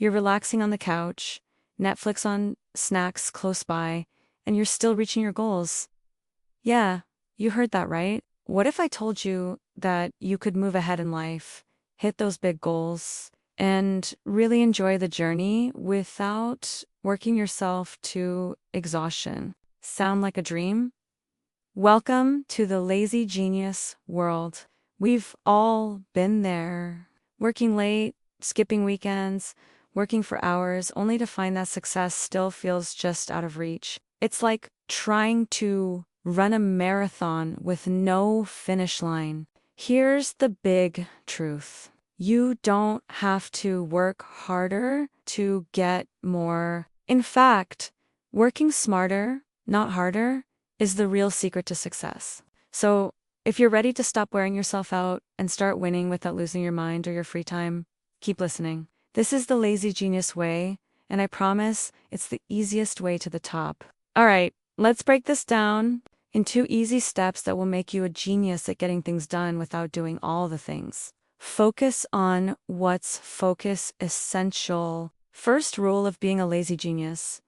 You're relaxing on the couch, Netflix on, snacks close by, and you're still reaching your goals. Yeah, you heard that right. What if I told you that you could move ahead in life, hit those big goals, and really enjoy the journey without working yourself to exhaustion? Sound like a dream? Welcome to the lazy genius world. We've all been there. Working late, skipping weekends, working for hours, only to find that success still feels just out of reach. It's like trying to run a marathon with no finish line. Here's the big truth. You don't have to work harder to get more. In fact, working smarter, not harder, is the real secret to success. So, if you're ready to stop wearing yourself out and start winning without losing your mind or your free time, keep listening. This is the lazy genius way, and I promise it's the easiest way to the top. All right, let's break this down in 2 easy steps that will make you a genius at getting things done without doing all the things. Focus on what's focus essential. First rule of being a lazy genius: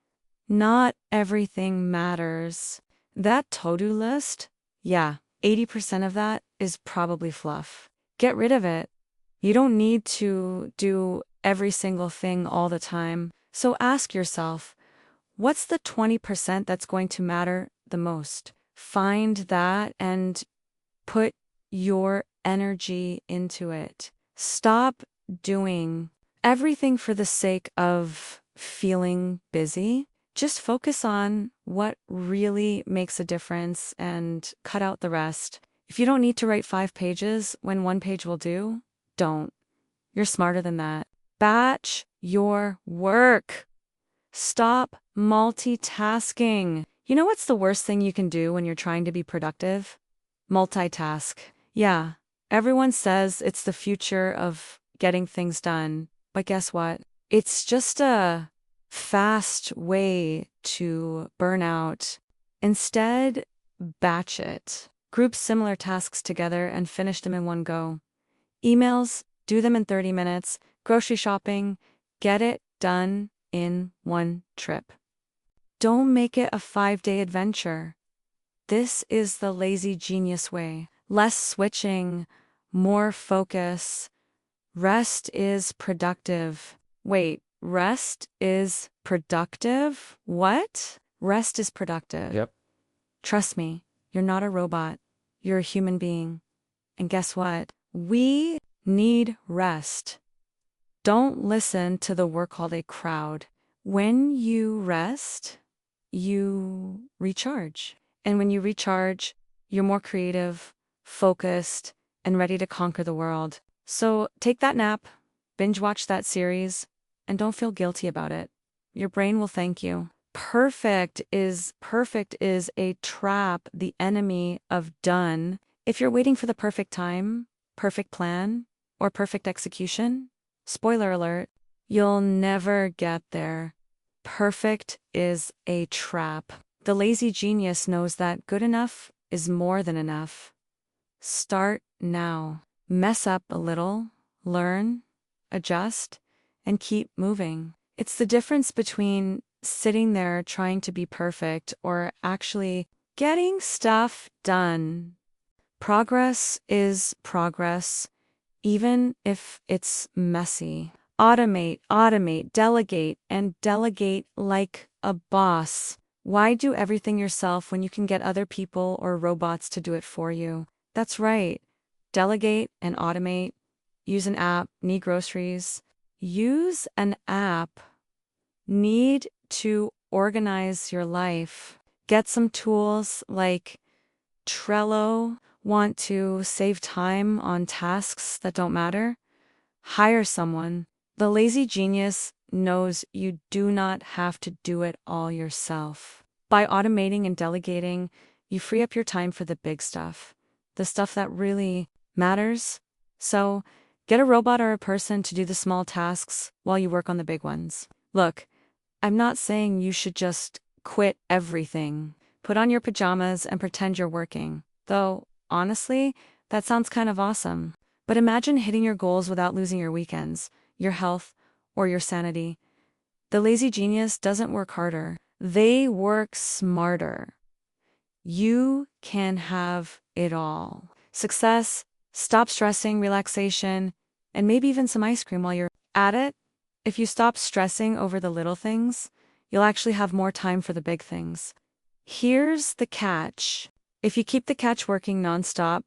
not everything matters. That to-do list? Yeah, 80% of that is probably fluff. Get rid of it. You don't need to do every single thing all the time. So ask yourself, what's the 20% that's going to matter the most? Find that and put your energy into it. Stop doing everything for the sake of feeling busy. Just focus on what really makes a difference and cut out the rest. If you don't need to write 5 pages when 1 page will do, don't. You're smarter than that. Batch your work. Stop multitasking. You know what's the worst thing you can do when you're trying to be productive? Multitask. Yeah, everyone says it's the future of getting things done, but guess what? It's just a fast way to burn out. Instead, batch it. Group similar tasks together and finish them in one go. Emails, do them in 30 minutes. Grocery shopping, get it done in one trip. Don't make it a 5-day adventure. This is the lazy genius way. Less switching, more focus. Rest is productive. Wait. Rest is productive? What? Rest is productive. Yep. Trust me, you're not a robot. You're a human being. And guess what? We need rest. Don't listen to the work holiday crowd. When you rest, you recharge. And when you recharge, you're more creative, focused, and ready to conquer the world. So take that nap, binge watch that series, and don't feel guilty about it. Your brain will thank you. Perfect is a trap, the enemy of done. If you're waiting for the perfect time, perfect plan, or perfect execution, spoiler alert, you'll never get there. Perfect is a trap. The lazy genius knows that good enough is more than enough. Start now. Mess up a little, learn, adjust, and keep moving. It's the difference between sitting there trying to be perfect or actually getting stuff done. Progress is progress, even if it's messy. Automate, delegate, and delegate like a boss. Why do everything yourself when you can get other people or robots to do it for you? That's right. Delegate and automate. Use an app, need groceries. Use an app. Need to organize your life. Get some tools like Trello. Want to save time on tasks that don't matter? Hire someone. The lazy genius knows you do not have to do it all yourself. By automating and delegating, you free up your time for the big stuff, the stuff that really matters. So, get a robot or a person to do the small tasks while you work on the big ones. Look, I'm not saying you should just quit everything. Put on your pajamas and pretend you're working. Though, honestly, that sounds kind of awesome. But imagine hitting your goals without losing your weekends, your health, or your sanity. The lazy genius doesn't work harder. They work smarter. You can have it all. Success, stop stressing, relaxation, and maybe even some ice cream while you're at it. If you stop stressing over the little things, you'll actually have more time for the big things. Here's the catch. If you keep the catch working nonstop,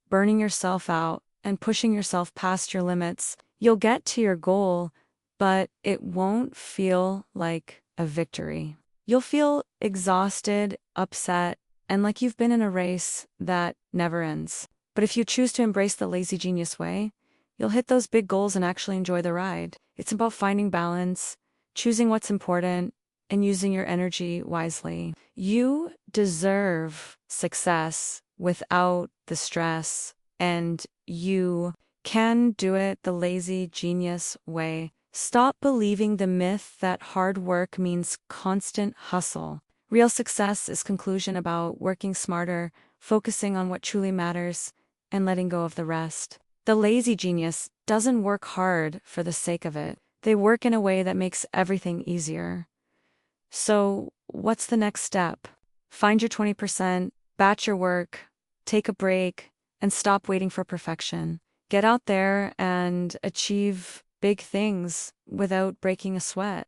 burning yourself out, and pushing yourself past your limits, you'll get to your goal, but it won't feel like a victory. You'll feel exhausted, upset, and like you've been in a race that never ends. But if you choose to embrace the lazy genius way, you'll hit those big goals and actually enjoy the ride. It's about finding balance, choosing what's important, and using your energy wisely. You deserve success without the stress, and you can do it the lazy genius way. Stop believing the myth that hard work means constant hustle. Real success is conclusion about working smarter, focusing on what truly matters, and letting go of the rest. The lazy genius doesn't work hard for the sake of it. They work in a way that makes everything easier. So, what's the next step? Find your 20%, batch your work, take a break, and stop waiting for perfection. Get out there and achieve big things without breaking a sweat.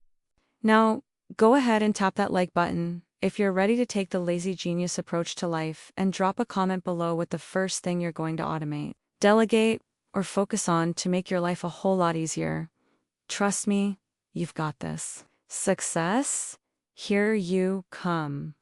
Now, go ahead and tap that like button if you're ready to take the lazy genius approach to life, and drop a comment below with the first thing you're going to automate, delegate, or focus on to make your life a whole lot easier. Trust me, you've got this. Success, here you come.